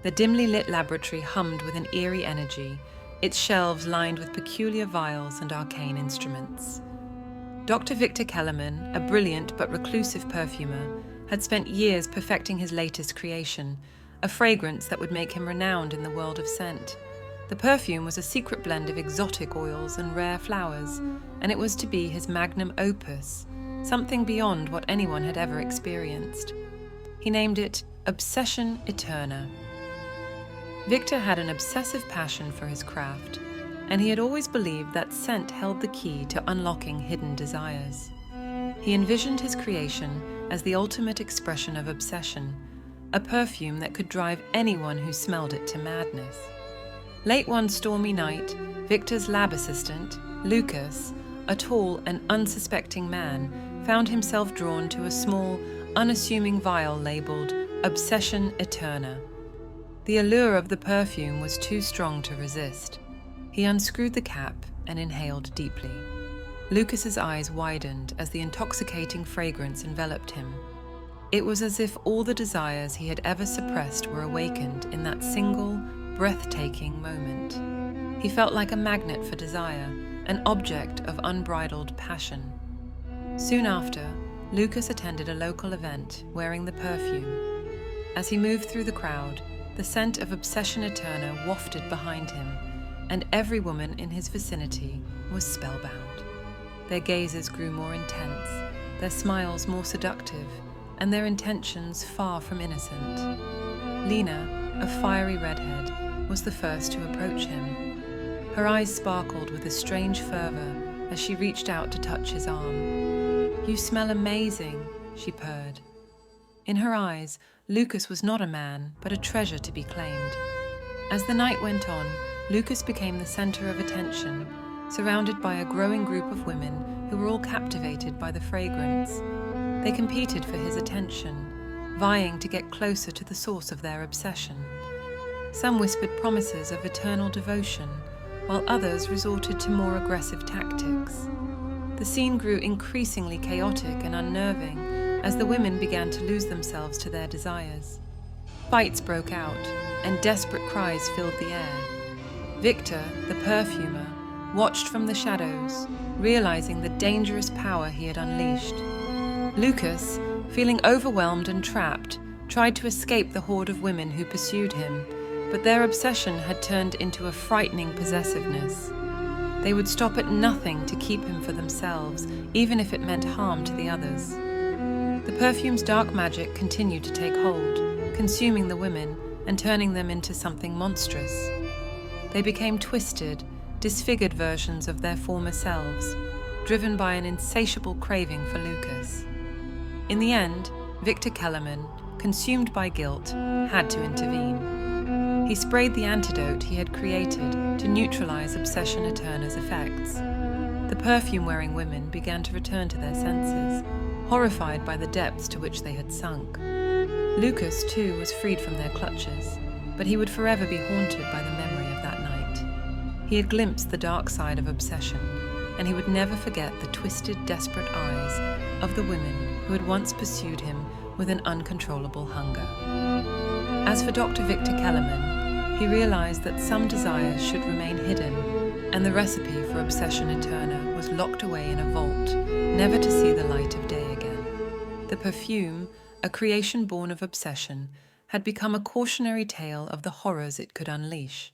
The dimly lit laboratory hummed with an eerie energy, its shelves lined with peculiar vials and arcane instruments. Dr. Victor Kellerman, a brilliant but reclusive perfumer, had spent years perfecting his latest creation, a fragrance that would make him renowned in the world of scent. The perfume was a secret blend of exotic oils and rare flowers, and it was to be his magnum opus, something beyond what anyone had ever experienced. He named it Obsession Eterna. Victor had an obsessive passion for his craft, and he had always believed that scent held the key to unlocking hidden desires. He envisioned his creation as the ultimate expression of obsession, a perfume that could drive anyone who smelled it to madness. Late one stormy night, Victor's lab assistant, Lucas, a tall and unsuspecting man, found himself drawn to a small, unassuming vial labeled Obsession Eterna. The allure of the perfume was too strong to resist. He unscrewed the cap and inhaled deeply. Lucas's eyes widened as the intoxicating fragrance enveloped him. It was as if all the desires he had ever suppressed were awakened in that single, breathtaking moment. He felt like a magnet for desire, an object of unbridled passion. Soon after, Lucas attended a local event wearing the perfume. As he moved through the crowd, the scent of Obsession Eterna wafted behind him, and every woman in his vicinity was spellbound. Their gazes grew more intense, their smiles more seductive, and their intentions far from innocent. Lena, a fiery redhead, was the first to approach him. Her eyes sparkled with a strange fervor as she reached out to touch his arm. "You smell amazing," she purred. In her eyes, Lucas was not a man, but a treasure to be claimed. As the night went on, Lucas became the center of attention, surrounded by a growing group of women who were all captivated by the fragrance. They competed for his attention, vying to get closer to the source of their obsession. Some whispered promises of eternal devotion, while others resorted to more aggressive tactics. The scene grew increasingly chaotic and unnerving as the women began to lose themselves to their desires. Fights broke out, and desperate cries filled the air. Victor, the perfumer, watched from the shadows, realizing the dangerous power he had unleashed. Lucas, feeling overwhelmed and trapped, tried to escape the horde of women who pursued him, but their obsession had turned into a frightening possessiveness. They would stop at nothing to keep him for themselves, even if it meant harm to the others. The perfume's dark magic continued to take hold, consuming the women and turning them into something monstrous. They became twisted, disfigured versions of their former selves, driven by an insatiable craving for Lucas. In the end, Victor Kellerman, consumed by guilt, had to intervene. He sprayed the antidote he had created to neutralize Obsession Eterna's effects. The perfume-wearing women began to return to their senses, horrified by the depths to which they had sunk. Lucas, too, was freed from their clutches, but he would forever be haunted by the memory of that night. He had glimpsed the dark side of obsession, and he would never forget the twisted, desperate eyes of the women who had once pursued him with an uncontrollable hunger. As for Dr. Victor Kellerman, he realized that some desires should remain hidden, and the recipe for Obsession Eterna was locked away in a vault, never to see the light of day again. The perfume, a creation born of obsession, had become a cautionary tale of the horrors it could unleash.